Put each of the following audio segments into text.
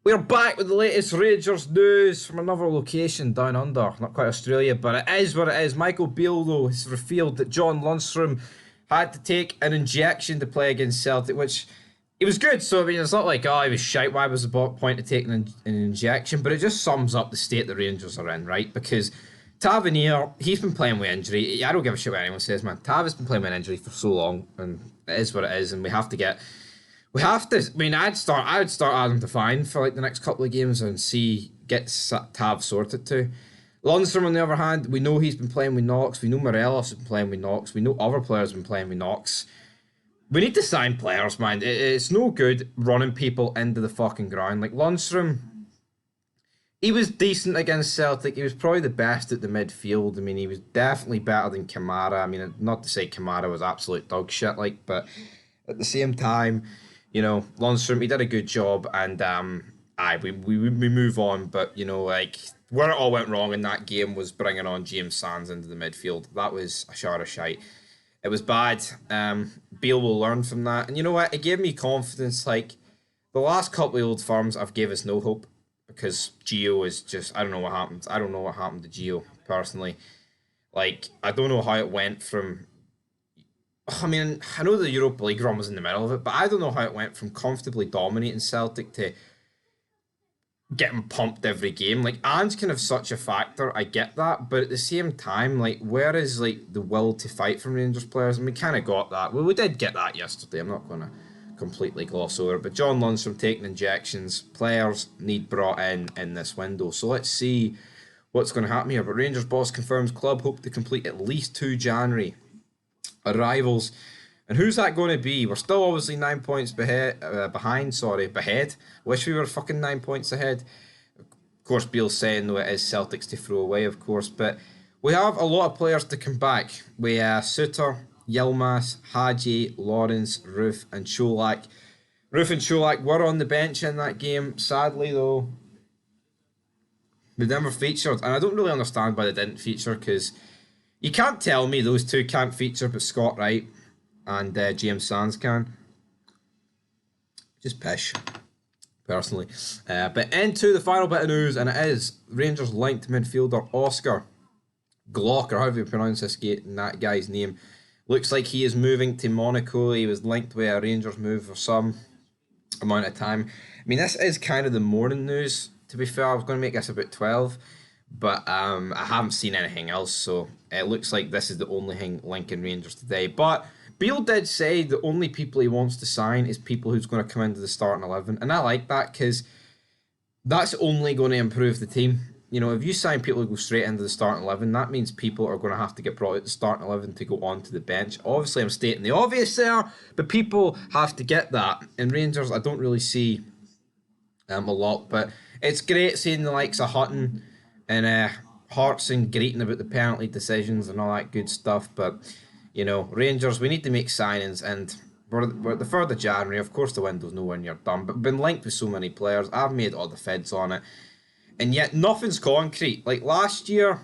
We're back with the latest Rangers news from another location down under. Not quite Australia, but it is what it is. Michael Beale, though, has revealed that John Lundstrom had to take an injection to play against Celtic, which it was good. So, I mean, it's not like, oh, he was shite. Why was the point of taking an injection? But it just sums up the state the Rangers are in, right? Because Tavernier, he's been playing with injury. I don't give a shit what anyone says, man. Tav has been playing with injury for so long, and it is what it is, and we have to. I mean, I would start Adam Devine for like the next couple of games and get Tav sorted too. Lundstrom, on the other hand, we know he's been playing with Knox. We know Morelos has been playing with Knox. We know other players have been playing with Knox. We need to sign players, man. It's no good running people into the fucking ground. Like Lundstrom, he was decent against Celtic. He was probably the best at the midfield. I mean, he was definitely better than Kamara. I mean, not to say Kamara was absolute dog shit, like, but at the same time, you know, Lundstrom, he did a good job, and we move on. But you know, like where it all went wrong in that game was bringing on James Sands into the midfield. That was a shard of shite. It was bad. Beale will learn from that, and you know what? It gave me confidence. Like the last couple of old firms, I've gave us no hope because Gio is just I don't know what happened. I don't know what happened to Gio personally. Like I don't know how it went from I mean, I know the Europa League run was in the middle of it, but I don't know how it went from comfortably dominating Celtic to getting pumped every game. Like, Ange can have such a factor, I get that, but at the same time, like, where is, like, the will to fight from Rangers players? And we kind of got that. Well, we did get that yesterday, I'm not going to completely gloss over it, but John Lundstrom taking injections, players need brought in this window. So let's see what's going to happen here. But Rangers boss confirms club hope to complete at least 2 January arrivals. And who's that going to be? We're still obviously 9 points behind. Wish we were fucking 9 points ahead. Of course, Beale's saying though it is Celtics to throw away, of course. But we have a lot of players to come back. We Suter, Yilmaz, Hadji, Lawrence, Roof, and Cholak. Roof and Cholak were on the bench in that game. Sadly, though, they never featured. And I don't really understand why they didn't feature because you can't tell me those two can't feature, but Scott Wright and James Sands can. Just pish, personally. But into the final bit of news, and it is Rangers linked midfielder Oscar Gloukh, or however you pronounce that guy's name. Looks like he is moving to Monaco. He was linked with a Rangers move for some amount of time. I mean, this is kind of the morning news, to be fair. I was going to make this about 12. But I haven't seen anything else, so it looks like this is the only thing linking Rangers today. But Beale did say the only people he wants to sign is people who's going to come into the starting 11. And I like that because that's only going to improve the team. You know, if you sign people who go straight into the starting 11, that means people are going to have to get brought out the starting 11 to go on to the bench. Obviously, I'm stating the obvious there, but people have to get that. And Rangers, I don't really see a lot. But it's great seeing the likes of Hutton and Hartson greeting about the penalty decisions and all that good stuff. But, you know, Rangers, we need to make signings, and we're at the 3rd of January. Of course, the window's nowhere near done, but we've been linked with so many players. I've made all the fids on it, and yet nothing's concrete. Like last year,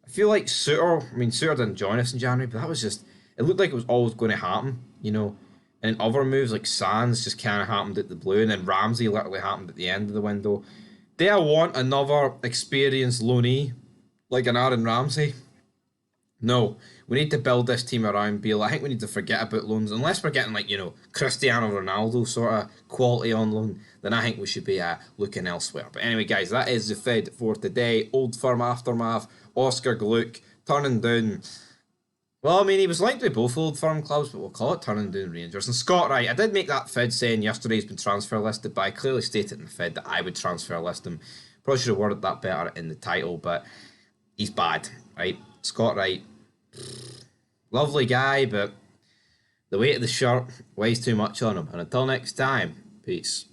I feel like Suter didn't join us in January, but that was just, it looked like it was always going to happen, you know. And other moves like Sands just kind of happened at the blue, and then Ramsey literally happened at the end of the window. Do I want another experienced loanee like an Aaron Ramsey? No. We need to build this team around Beale. I think we need to forget about loans. Unless we're getting like, you know, Cristiano Ronaldo sort of quality on loan, then I think we should be looking elsewhere. But anyway, guys, that is the Fed for today. Old Firm Aftermath, Oscar Gloukh, turning down. Well, I mean, he was linked with both Old Firm clubs, but we'll call it turning down Rangers. And Scott Wright, I did make that Fid saying yesterday he's been transfer listed, but I clearly stated in the Fid that I would transfer list him. Probably should have worded that better in the title, but he's bad, right? Scott Wright, lovely guy, but the weight of the shirt weighs too much on him. And until next time, peace.